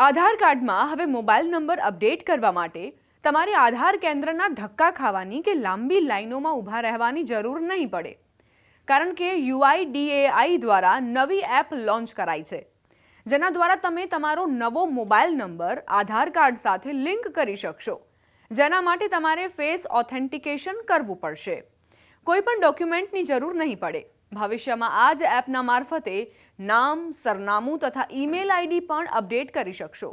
આધાર કાર્ડમાં હવે mobile number update કરવા માટે તમારે આધાર કેન્દ્રના ધક્કા ખાવાની કે લાંબી લાઈનોમાં ઊભા રહેવાની જરૂર નહીં પડે, કારણ કે UIDAI દ્વારા નવી એપ લોન્ચ કરાઈ છે, જેના દ્વારા તમે તમારો નવો મોબાઈલ નંબર આધાર કાર્ડ સાથે લિંક કરી શકશો, જેના માટે તમારે ફેસ ઓથેન્ટિકેશન કરવું પડશે. કોઈ પણ ડોક્યુમેન્ટની જરૂર નહીં પડે. ભવિષ્યમાં આ જ એપના મારફતે નામ, સરનામું તથા ઈમેલ આઈડી પણ અપડેટ કરી શકશો.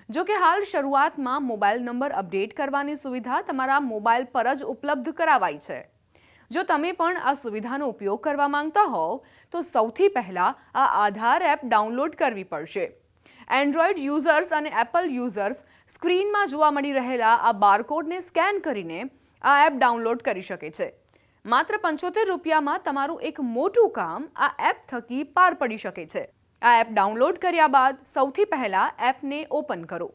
જો કે હાલ શરૂઆતમાં મોબાઈલ નંબર અપડેટ કરવાની સુવિધા તમારા મોબાઈલ પર જ ઉપલબ્ધ કરાવાઈ છે. જો તમે પણ આ સુવિધાનો ઉપયોગ કરવા માંગતા હોવ તો સૌથી પહેલા આ આધાર એપ ડાઉનલોડ કરવી પડશે. એન્ડ્રોઈડ યુઝર્સ અને એપલ યુઝર્સ સ્ક્રીનમાં જોવા મળી રહેલા આ બારકોડને સ્કેન કરીને આ એપ ડાઉનલોડ કરી શકે છે. માત્ર 75 રૂપિયામાં તમારું એક મોટું કામ આ એપ થકી પાર પડી શકે છે. આ એપ ડાઉનલોડ કર્યા બાદ સૌથી પહેલા એપને ઓપન કરો.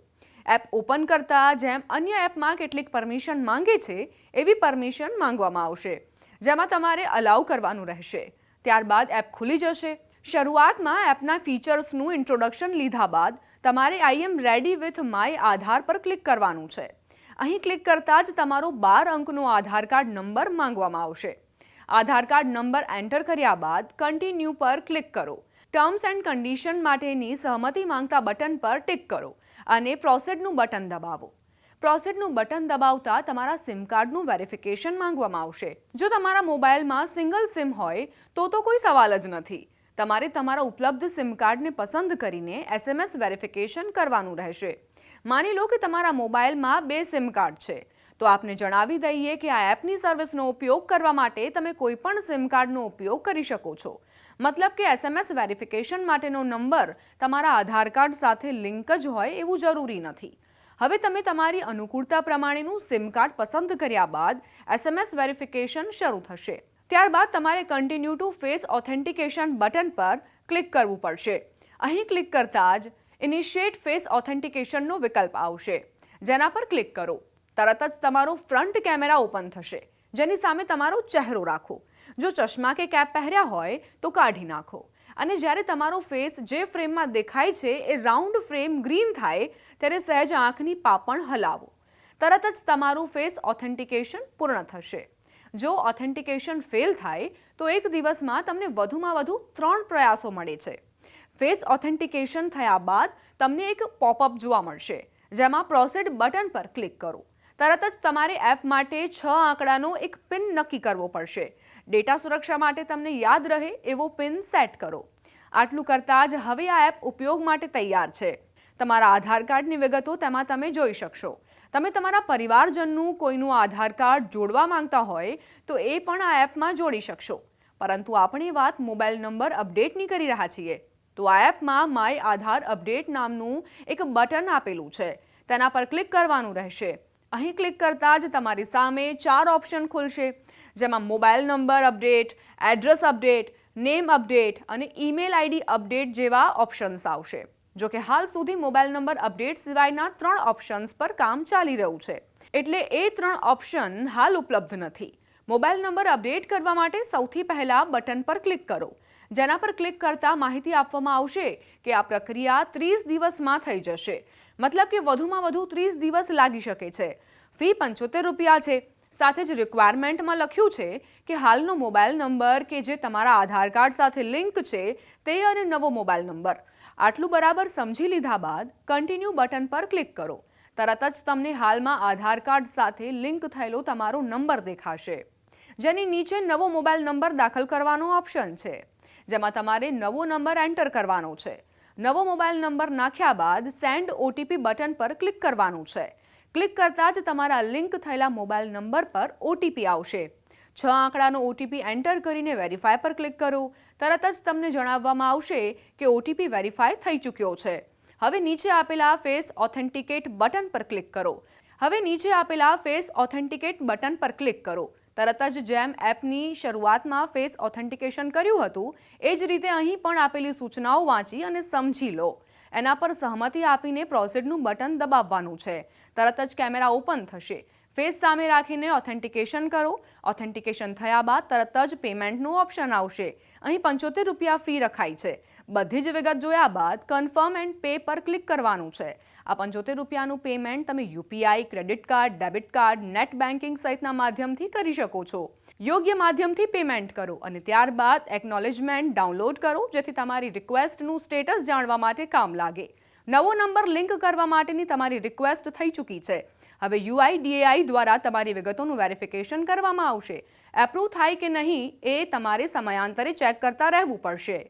એપ ઓપન કરતા જેમ અન્ય એપમાં કેટલીક પરમિશન માંગે છે એવી પરમિશન માંગવામાં આવશે, જેમાં તમારે અલાઉ કરવાનું રહેશે. ત્યારબાદ એપ ખુલી જશે. શરૂઆતમાં એપના ફીચર્સનું ઇન્ટ્રોડક્શન લીધા બાદ તમારે આઈ એમ રેડી વિથ માય આધાર પર ક્લિક કરવાનું છે. અહીં ક્લિક કરતાં જ તમારો 12 અંકનો આધાર કાર્ડ નંબર માંગવામાં આવશે. આધાર કાર્ડ નંબર એન્ટર કર્યા બાદ કન્ટિન્યુ પર ક્લિક કરો. ટર્મ્સ એન્ડ કન્ડિશન માટેની સહમતિ માંગતા બટન પર ટિક કરો અને પ્રોસીડનું બટન દબાવો. પ્રોસીડનું બટન દબાવતા તમારા સિમ કાર્ડનું વેરિફિકેશન માંગવામાં આવશે. જો તમારા મોબાઈલમાં સિંગલ સિમ હોય તો કોઈ સવાલ જ નથી. તમારે તમારા ઉપલબ્ધ સિમ કાર્ડને પસંદ કરીને SMS વેરિફિકેશન કરવાનું રહેશે. માની લો કે તમારા મોબાઈલમાં 2 સિમ કાર્ડ છે, તો આપને જણાવી દઈએ કે આ એપની સર્વિસનો ઉપયોગ કરવા માટે તમે કોઈ પણ સિમ કાર્ડનો ઉપયોગ કરી શકો છો. મતલબ કે SMS વેરિફિકેશન માટેનો નંબર તમારા આધાર કાર્ડ સાથે લિંક જ હોય એવું જરૂરી નથી. હવે તમે તમારી અનુકૂળતા પ્રમાણેનું સિમ કાર્ડ પસંદ કર્યા બાદ SMS વેરિફિકેશન શરૂ થશે. ત્યારબાદ તમારે continue to face authentication button પર ક્લિક કરવું પડશે. અહીં ક્લિક કરતાં જ ઇનિશિએટ ફેસ ઓથેન્ટિકેશનનો વિકલ્પ આવશે, જેના પર ક્લિક કરો. તરત જ તમારો ફ્રન્ટ કેમેરા ઓપન થશે, જેની સામે તમારો ચહેરો રાખો. જો ચશ્મા કે કેપ પહેર્યા હોય તો કાઢી નાખો અને જ્યારે તમારો ફેસ જે ફ્રેમમાં દેખાય છે એ રાઉન્ડ ફ્રેમ ગ્રીન થાય ત્યારે સહેજ આંખની પાપણ હલાવો. તરત જ તમારું ફેસ ઓથેન્ટિકેશન પૂર્ણ થશે. જો ઓથેન્ટિકેશન ફેલ થાય તો એક દિવસમાં તમને વધુમાં વધુ 3 પ્રયાસો મળે છે. ફેસ ઓથેન્ટિકેશન થયા બાદ તમને એક પોપઅપ જોવા મળશે, જેમાં પ્રોસીડ બટન પર ક્લિક કરો. તરત જ તમારે એપ માટે 6 આંકડાનો એક પિન નક્કી કરવો પડશે. ડેટા સુરક્ષા માટે તમને યાદ રહે એવો પિન સેટ કરો. આટલું કરતાં જ હવે આ એપ ઉપયોગ માટે તૈયાર છે. તમારા આધાર કાર્ડની વિગતો તેમાં તમે જોઈ શકશો. તમે તમારા પરિવારજનનું કોઈનું આધાર કાર્ડ જોડવા માંગતા હોય તો એ પણ આ એપમાં જોડી શકશો. પરંતુ આપણે વાત મોબાઈલ નંબર અપડેટની કરી રહ્યા છીએ, તો આ એપમાં માય આધાર અપડેટ નામનું એક બટન આપેલું છે, તેના પર ક્લિક કરવાનું રહેશે. અહીં ક્લિક કરતાં જ તમારી સામે 4 ઓપ્શન ખુલશે, જેમાં mobile number update, address update, name update અને ઈમેલ આઈડી અપડેટ જેવા ઓપ્શન્સ આવશે. જો કે હાલ સુધી મોબાઈલ નંબર અપડેટ સિવાયના 3 ઓપ્શન્સ પર કામ ચાલી રહ્યું છે, એટલે એ 3 ઓપ્શન હાલ ઉપલબ્ધ નથી. મોબાઈલ નંબર અપડેટ કરવા માટે સૌથી પહેલા બટન પર ક્લિક કરો, જેના પર ક્લિક કરતા માહિતી આપવામાં આવશે કે આ પ્રક્રિયા 30 દિવસમાં થઈ જશે. મતલબ કે વધુમાં વધુ 30 દિવસ લાગી શકે છે. ફી 75 રૂપિયા છે. સાથે જ રિક્વાયરમેન્ટમાં લખ્યું છે કે હાલનો મોબાઈલ નંબર કે જે તમારા આધાર કાર્ડ સાથે લિંક છે તે અને નવો મોબાઈલ નંબર. આટલું બરાબર સમજી લીધા બાદ કન્ટિન્યુ બટન પર ક્લિક કરો. તરત જ તમને હાલમાં આધાર કાર્ડ સાથે લિંક થયેલો તમારો નંબર દેખાશે, જેની નીચે નવો મોબાઈલ નંબર દાખલ કરવાનો ઓપ્શન છે, જેમાં તમારે નવો નંબર એન્ટર કરવાનો છે. નવો મોબાઈલ નંબર નાખ્યા બાદ સેન્ડ OTP બટન પર ક્લિક કરવાનું છે. ક્લિક કરતાં જ તમારા લિંક થયેલા મોબાઈલ નંબર પર OTP આવશે. 6 આંકડાનો OTP એન્ટર કરીને વેરીફાય પર ક્લિક કરો. તરત જ તમને જણાવવામાં આવશે કે OTP વેરીફાય થઈ ચૂક્યો છે. હવે નીચે આપેલા ફેસ ઓથેન્ટિકેટ બટન પર ક્લિક કરો. તરત જ જેમ એપની શરૂઆતમાં ફેસ ઓથેન્ટિકેશન કર્યું હતું એ જ રીતે અહીં પણ આપેલી સૂચનાઓ વાંચી અને સમજી લો. એના પર સહમતિ આપીને પ્રોસીડનું બટન દબાવવાનું છે. તરત જ કેમેરા ઓપન થશે. ફેસ સામે રાખીને ઓથેન્ટિકેશન કરો. ઓથેન્ટિકેશન થયા બાદ તરત જ પેમેન્ટનું ઓપ્શન આવશે. અહીં 75 રૂપિયા ફી રખાઈ છે. બધી જ વિગત જોયા બાદ કન્ફર્મ એન્ડ પે પર ક્લિક કરવાનું છે। આ 75 રૂપિયાનું પેમેન્ટ તમે UPI, credit card, debit card, net banking સહિતના માધ્યમથી કરી શકો છો। યોગ્ય માધ્યમથી પેમેન્ટ કરો અને ત્યારબાદ એકનોલેજમેન્ટ ડાઉનલોડ કરો, જેથી તમારી રિક્વેસ્ટનું સ્ટેટસ જાણવા માટે કામ લાગે। નવો નંબર લિંક કરવા માટેની તમારી રિક્વેસ્ટ થઈ ચૂકી છે। હવે UIDAI દ્વારા તમારી વિગતોનું વેરિફિકેશન કરવામાં આવશે। એપ્રુવ થાય કે નહીં એ તમારે સમયાંતરે ચેક કરતા રહેવું પડશે।